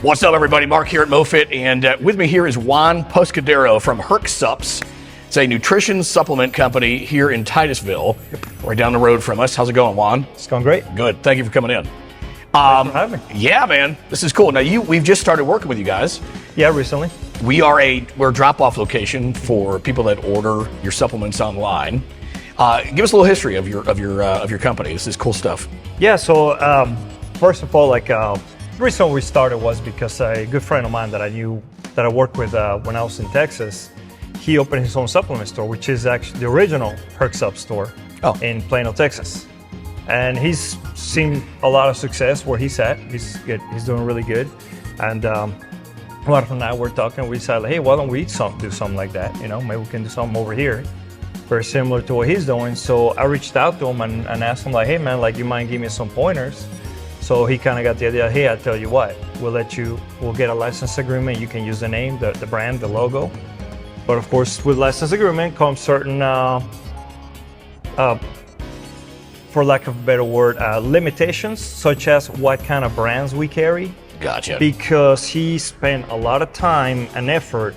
What's up, everybody? Mark here at MoFit, and with me here is Juan Pouscordero from HercSups. It's a nutrition supplement company here in Titusville, right down the road from us. How's it going, Juan? It's going great. Good. Thank you for coming in. Thanks for having me. Yeah, man. This is cool. Now, we've just started working with you guys. Yeah, recently. We're a drop-off location for people that order your supplements online. Give us a little history of your company. This is cool stuff. Yeah. So first of all, the reason we started was because a good friend of mine that I worked with when I was in Texas, he opened his own supplement store, which is actually the original HercSupp store in Plano, Texas. And he's seen a lot of success where he's at. He's good. He's doing really good. And Martha and I were talking. We decided, hey, why don't we do something like that? You know, maybe we can do something over here, very similar to what he's doing. So I reached out to him and asked him, like, hey, man, like, you mind giving me some pointers? So he kind of got the idea, hey, I tell you what, we'll get a license agreement. You can use the name, the brand, the logo. But of course, with license agreement comes certain, for lack of a better word, limitations, such as what kind of brands we carry. Gotcha. Because he spent a lot of time and effort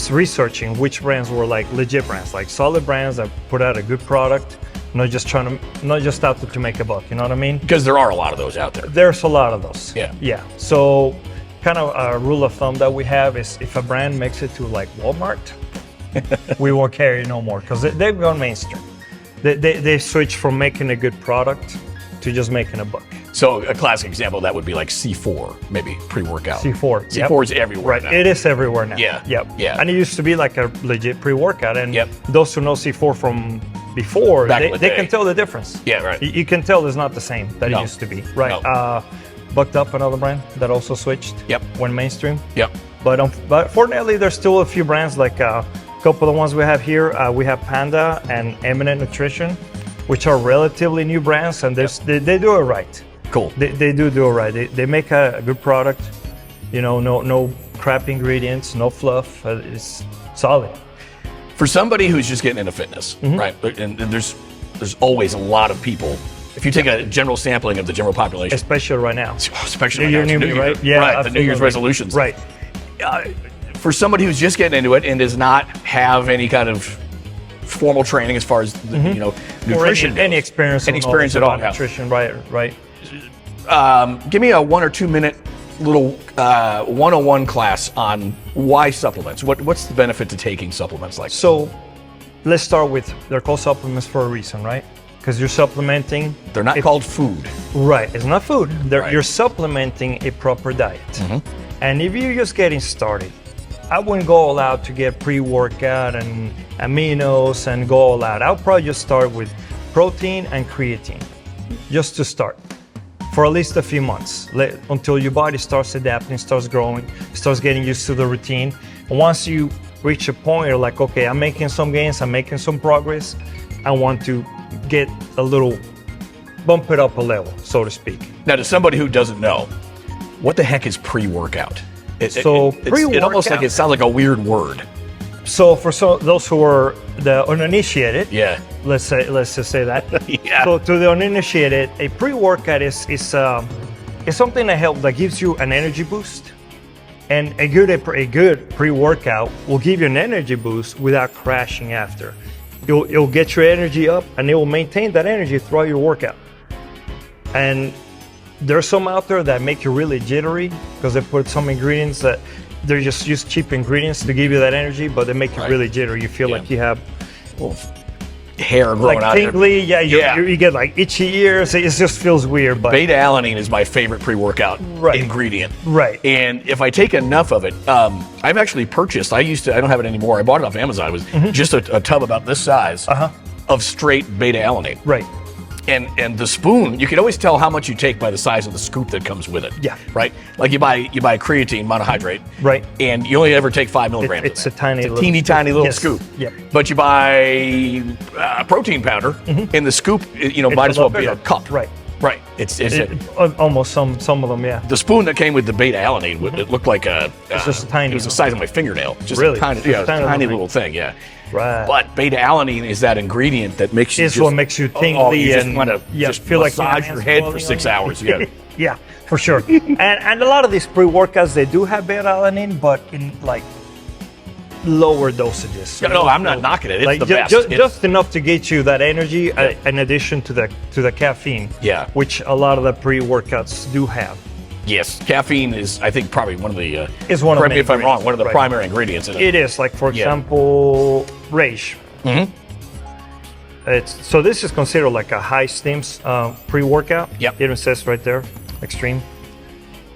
researching which brands were like legit brands, like solid brands that put out a good product. Not just out to make a buck, you know what I mean? Because there are a lot of those out there. There's a lot of those. Yeah. Yeah. So kind of a rule of thumb that we have is if a brand makes it to like Walmart, we won't carry it no more because they've gone mainstream. They switched from making a good product to just making a buck. So a classic example of that would be like C4, maybe pre-workout. C4. C4 is everywhere right now. It is everywhere now. Yeah. Yep. Yeah. And it used to be like a legit pre-workout. And those who know C4 from before, they can tell the difference. Yeah, right. You can tell it's not the same that it used to be. Right. No. Bucked Up, another brand that also switched. Went mainstream. But fortunately, there's still a few brands, like a couple of the ones we have here. We have Panda and Eminent Nutrition, which are relatively new brands, and they do it right. Cool. They do it right. They make a good product. You know, no crap ingredients, no fluff. It's solid. For somebody who's just getting into fitness, right? And there's always a lot of people. If you take a general sampling of the general population, especially right now, especially right now, right? Yeah, right. The New Year's resolutions, right? For somebody who's just getting into it and does not have any kind of formal training as far as nutrition, or any experience at all, nutrition, right? Give me a 1 or 2 minute little 101 class on why supplements. What's the benefit to taking supplements like? So let's start with, they're called supplements for a reason, right? Because you're supplementing. They're not called food. Right, it's not food. You're supplementing a proper diet. And if you're just getting started, I wouldn't go all out to get pre-workout and aminos and go all out. I'll probably just start with protein and creatine, just to start. For at least a few months, until your body starts adapting, starts growing, starts getting used to the routine. And once you reach a point, you're like, okay, I'm making some gains, I'm making some progress. I want to get bump it up a level, so to speak. Now, to somebody who doesn't know, what the heck is pre-workout? Pre-workout, it almost it sounds like a weird word. So for those who are the uninitiated, let's just say that. So to the uninitiated, a pre-workout is something that gives you an energy boost, and a good pre-workout will give you an energy boost without crashing after. It'll get your energy up, and it will maintain that energy throughout your workout. And there's some out there that make you really jittery because they put some ingredients that they're just use cheap ingredients to give you that energy, but they make you really jittery. You feel like you have hair growing out. Tingly, you get like itchy ears. It just feels weird. But beta-alanine is my favorite pre-workout ingredient. Right. And if I take enough of it, I've actually purchased. I don't have it anymore. I bought it off Amazon. It was just a tub about this size of straight beta-alanine. Right. And the spoon, you can always tell how much you take by the size of the scoop that comes with it. Yeah. Right? Like you buy creatine monohydrate. Right. And you only ever take 5 milligrams. It's a tiny little scoop. Yeah. But you buy protein powder, and the scoop, might as well be a cup. Right. Right. It's almost some of them, yeah. The spoon that came with the beta-alanine, it looked like it's just a tiny. It was the size of my fingernail. Just really? a tiny little thing. Yeah. Right. But beta-alanine is that ingredient that makes you what makes you tingly you just and want to just feel like massage your head for 6 hours. Yeah. Yeah, for sure. and a lot of these pre-workouts, they do have beta-alanine, but in like lower dosages. So No, I'm not knocking it. It's like the best. just enough to get you that energy, in addition to the caffeine. Yeah. Which a lot of the pre-workouts do have. Yes, caffeine is, I think, probably one of the. Is one of correct the me if I'm wrong. ingredients, One of the right. primary ingredients in it. It is, like, for example, Rage. So this is considered like a high steams pre-workout. Yep. It even says right there, extreme.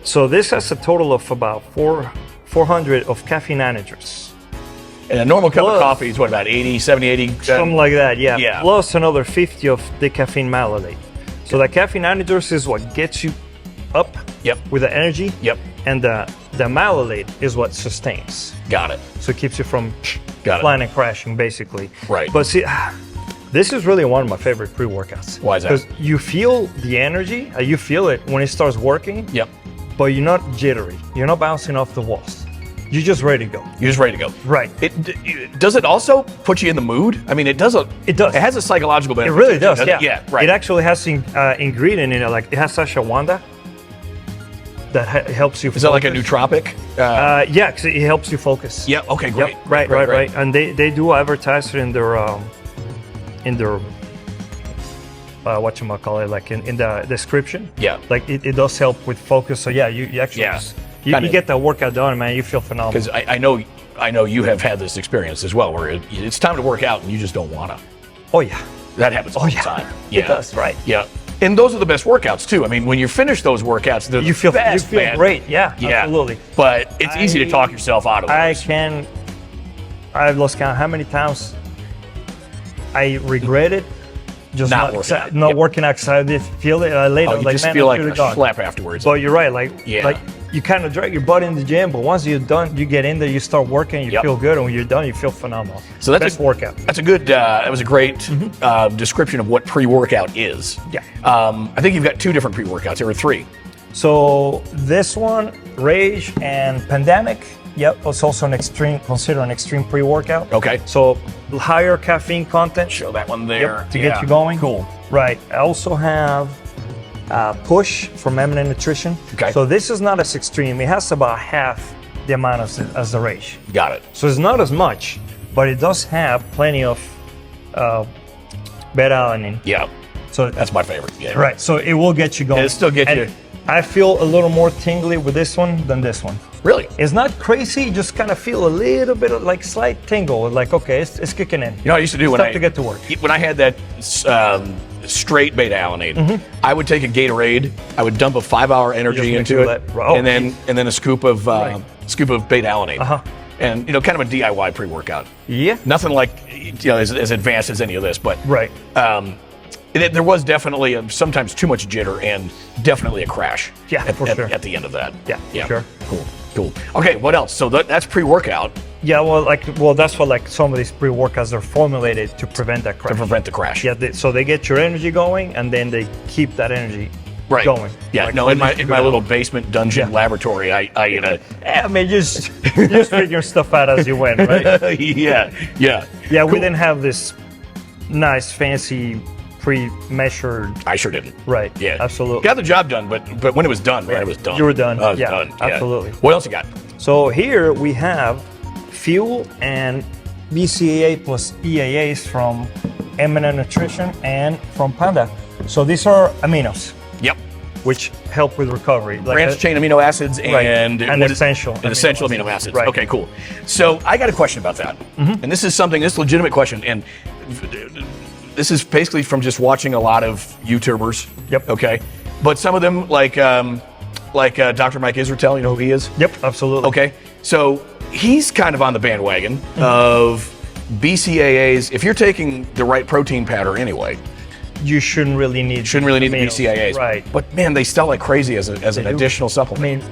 So this has a total of about 400 of caffeine anhydrous. And a normal cup of Plus- coffee is what, about 80, 70, 80? Something like that, yeah. Yeah. Plus another 50 of the caffeine malolate. So the caffeine anhydrous is what gets you up Yep. with the energy. Yep. And the malolate is what sustains. Got it. So it keeps you from Got it. flying and crashing, basically. Right. But see, this is really one of my favorite pre-workouts. Why is that? Because you feel the energy, you feel it when it starts working, Yep. but you're not jittery. You're not bouncing off the walls. You're just ready to go. You're just ready to go. Right. Does it also put you in the mood? I mean, it does. It does. It has a psychological It benefit. really does, doesn't yeah. it? Yeah, right. It actually has an ingredient in it, like it has ashwagandha that helps you Is that like a focus. nootropic? Yeah, 'cause it helps you focus. Yeah. Okay. Great. Yep, right. And they do advertise it in their whatchamacallit, like in the description. Yeah. Like it does help with focus. So yeah, you actually Yeah. you Kinda- get that workout done, man. You feel phenomenal. Because I know you have had this experience as well, where it's time to work out and you just don't want to. Oh yeah, That happens all the time. Yeah. it does. Right. Yeah. And those are the best workouts too. I mean, when you finish those workouts, they're You feel the best, man. great. Yeah, Yeah. absolutely. But it's easy to talk yourself out of those. I've lost count how many times I regret it. Just Not working out. not Yep. working out because I did feel it. I later Oh, you like, just man, feel I like should've a gone. schlep afterwards. But you're right, like Yeah. you kind of drag your butt in the gym, but once you're done, you get in there, you start working, you Yep. feel good, and when you're done, you feel phenomenal. So that's best a workout. That's a good. That was a great description of what pre-workout is. Yeah. I think you've got two different pre-workouts. There were three. So this one, Rage and Pandemic. Yep, it's also considered an extreme pre-workout. Okay. So higher caffeine content. Show that one there. Yep, to get you going. Cool. Right. I also have Push from Eminent Nutrition. Okay. So this is not as extreme. It has about half the amount as the Rage. Got it. So it's not as much, but it does have plenty of beta-alanine. Yeah. So That's my favorite. Yeah. right. So it will get you going. It'll still get And you- I feel a little more tingly with this one than this one. Really. It's not crazy. You just kind of feel a little bit of like slight tingle. Like, okay, it's kicking in. You know what I used to do when Time to get to work. When I had that straight beta alanine, I would take a Gatorade. I would dump a 5-hour energy Just mix into it it, with that. Oh, and then a scoop of beta alanine, Uh-huh. and kind of a DIY pre-workout. Yeah. Nothing like as advanced as any of this, but Right. there was definitely sometimes too much jitter and definitely a crash. Yeah, for sure. At the end of that. Yeah, sure. Cool. Okay, what else? So that's pre-workout Yeah, well, that's what like some of these pre-workouts are formulated to prevent that crash. to prevent the crash. Yeah, so they get your energy going, and then they keep that energy Right. going. Yeah. Like, No. so In you my go little down. basement dungeon Yeah. laboratory, I I mean, just figure stuff out as you went, right? yeah. Yeah, we Cool. didn't have this nice, fancy, pre-measured. I sure didn't. Right. Yeah. Absolutely. Got the job done, but when it was done, man, it was done. You were done. I was Yeah, done. absolutely. What else you got? So here we have Fuel and BCAA plus EAAs from Eminent Nutrition and from Panda. So these are aminos, Yep. which help with recovery. Like Branched chain amino acids Right. and And what is- essential and amino essential acids. amino acids. Right. Okay, cool. So I got a question about that, and this is a legitimate question, and this is basically from just watching a lot of YouTubers. Yep. Okay, but some of them like Dr. Mike Israetel, you know who he is? Yep, absolutely. Okay, so he's kind of on the bandwagon of BCAAs. If you're taking the right protein pattern anyway, You shouldn't really need the aminos. BCAAs. Right. But man, they sell like crazy as an do. additional I supplement. mean,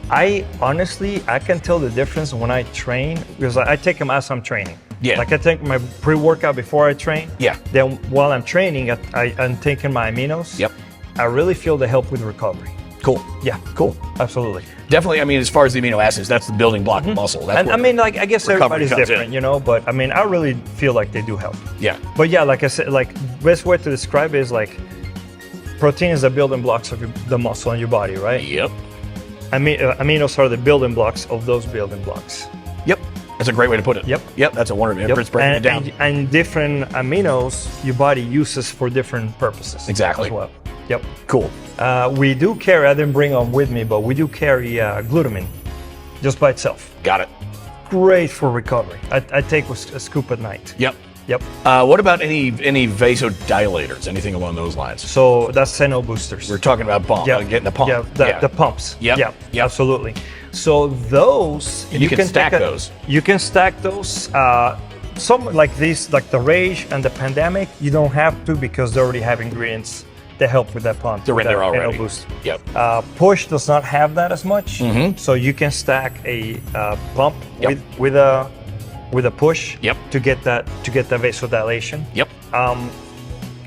I honestly can tell the difference when I train because I take them as I'm training. Yeah. Like I take my pre-workout before I train. Yeah. Then while I'm training, I'm taking my aminos. Yep. I really feel they help with recovery. Cool. Yeah. Cool. Absolutely. Definitely. I mean, as far as the amino acids, that's the building block of muscle. That's And where I mean, like I guess recovery everybody's comes different, in. you know. But I mean, I really feel like they do help. Yeah. But yeah, like I said, like best way to describe it is like protein is the building blocks of the muscle in your body, right? Yep. Aminos are the building blocks of those building blocks. Yep. That's a great way to put it. Yep. Yep. That's a wonderful. It's breaking it down. And different aminos your body uses for different purposes. Exactly. As well. Yep. Cool. We do carry, I didn't bring them with me, but we do carry glutamine just by itself. Got it. Great for recovery. I take a scoop at night. Yep. Yep. What about any vasodilators? Anything along those lines? So that's NO boosters. We're talking about pump. Getting the pump. Yeah, the pumps. Yep. Yeah, absolutely. So those and you can stack those. You can stack those. Some like these, like the Rage and the Pandemic, you don't have to because they already have ingredients that help with that pump. They're in there already. NO boost. Yep. Push does not have that as much, so you can stack a pump with a push to get that vasodilation. Yep.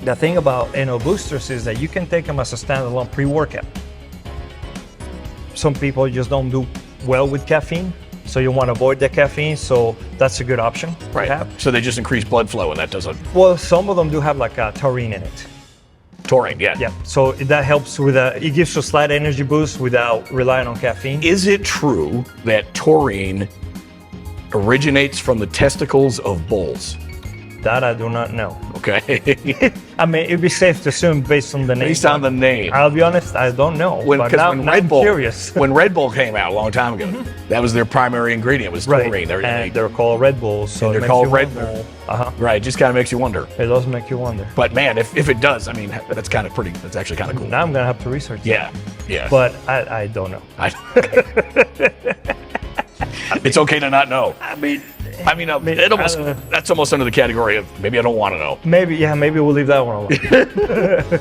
The thing about NO boosters is that you can take them as a standalone pre-workout. Some people just don't do well with caffeine, so you want to avoid the caffeine, so that's a good option to have. So they just increase blood flow and that doesn't... Well, some of them do have like a taurine in it. Taurine, yeah. Yeah, so that helps with it gives you a slight energy boost without relying on caffeine. Is it true that taurine originates from the testicles of bulls? That I do not know. Okay. I mean, it'd be safe to assume based on the name. Based on the name. I'll be honest, I don't know. When Red Bull, curious. When Red Bull came out a long time ago, that was their primary ingredient, was taurine. And they're called Red Bulls. So they're called Red Bull. Right, just kind of makes you wonder. It does make you wonder. But man, if it does, I mean, that's kind of pretty, that's actually kind of cool. Now I'm going to have to research that. Yeah. But I don't know. It's okay to not know. I mean, that's almost under the category of maybe I don't want to know. Maybe we'll leave that one alone.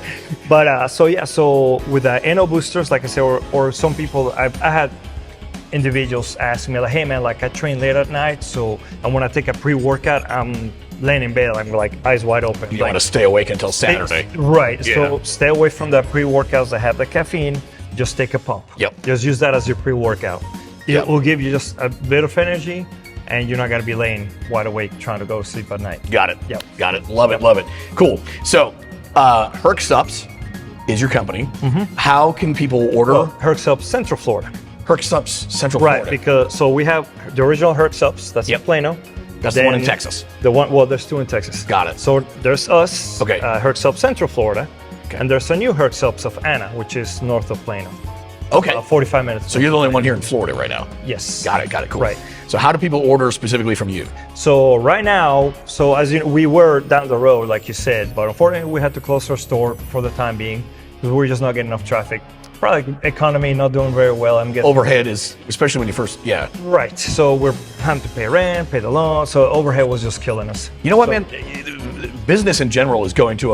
But so with the NO boosters, like I said, or some people, I had individuals ask me like, hey man, like I train late at night, so I want to take a pre-workout. I'm laying in bed, I'm like eyes wide open. You don't want to stay awake until Saturday. Right. Yeah. So stay away from the pre-workouts that have the caffeine. Just take a pump. Yep. Just use that as your pre-workout. It will give you just a bit of energy, and you're not going to be laying wide awake trying to go to sleep at night. Got it. Yep. Got it. Love it. Love it. Cool. So, HercSupps is your company. How can people order? Well, HercSupps Central Florida. HercSupps Central Florida. Right, because we have the original HercSupps, that's in Plano. That's the one in Texas. There's two in Texas. Got it. So there's us, okay. HercSupps Central Florida, and there's a new HercSupps of Anna, which is north of Plano. Okay. 45 minutes. So you're the only one here in Florida right now? Yes. Got it, cool. Right. So how do people order specifically from you? So right now, as you know, we were down the road, like you said, but unfortunately we had to close our store for the time being because we're just not getting enough traffic. Probably economy not doing very well, I'm guessing. Overhead is, especially when you first, Right, so we're having to pay rent, pay the loan, so overhead was just killing us. You know what, man? Business in general is going to a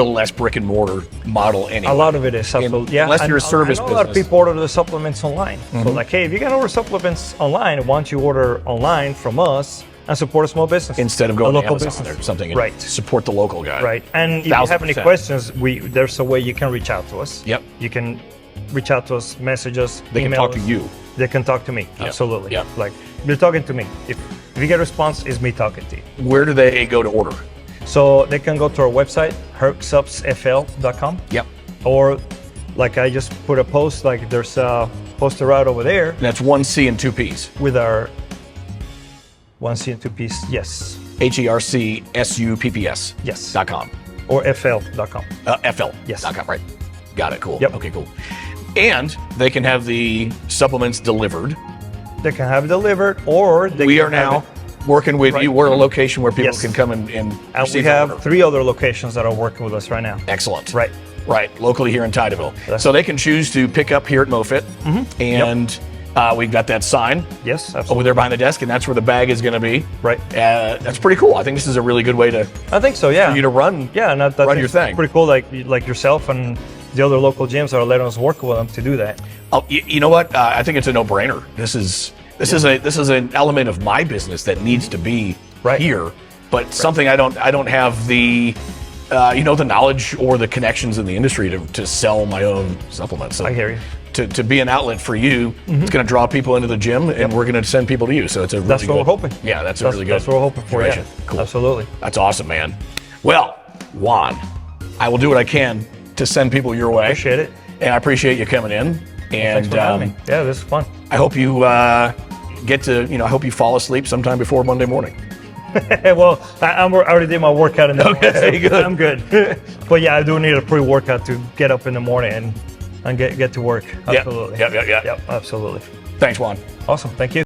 less brick and mortar model anyway. A lot of it is, absolutely. Unless you're a service business. A lot of people order the supplements online. So like, hey, if you're gonna order supplements online, why don't you order online from us and support a small business instead of going to local Amazon business or something? And right. Support the local guy. Right. And if you have any questions, there's a way you can reach out to us. Yep. You can reach out to us, message us, they email can talk us. to you. They can talk to me. Yep. Absolutely. Yep. Like they're talking to me. If you get a response, it's me talking to you. Where do they go to order? So they can go to our website, HercSuppsFl.com. Yep. Or like I just put a post, like there's a poster right over there. And that's 1 C and 2 P's. With our 1 C and 2 P's, yes. HercSuppsFl. Yes. .com. Or FL.com. FL. Yes. .com, right. Got it, cool. Yep. Okay, cool. And they can have the supplements delivered. They can have it delivered, or we are now working with you. We're a location where people can come and we have 3 other locations that are working with us right now. Excellent. Right. Locally here in Tideville. So they can choose to pick up here at MoFit, and we've got that sign. Yes, absolutely. Over there behind the desk, and that's where the bag is going to be. Right. That's pretty cool. I think this is a really good way to. I think so. Yeah. For you to run. Yeah, and run your thing. Pretty cool. Like yourself and the other local gyms are letting us work with them to do that. Oh, you know what? I think it's a no-brainer. This is an element of my business that needs to be here, but something I don't have the the knowledge or the connections in the industry to sell my own supplements. So I hear you. To be an outlet for you, it's going to draw people into the gym, and we're going to send people to you. So it's a really that's what we're hoping. Yeah, that's really good. That's what we're hoping for. Yeah, cool. Absolutely. That's awesome, man. Well, Juan, I will do what I can to send people your way. Appreciate it. And I appreciate you coming in. And Thanks for having me. Yeah, this is fun. I hope you get to, I hope you fall asleep sometime before Monday morning. Well, I already did my workout in the morning. Okay, So good. I'm good. But yeah, I do need a pre-workout to get up in the morning and get to work. Absolutely. Yep. Yep, absolutely. Thanks, Juan. Awesome. Thank you.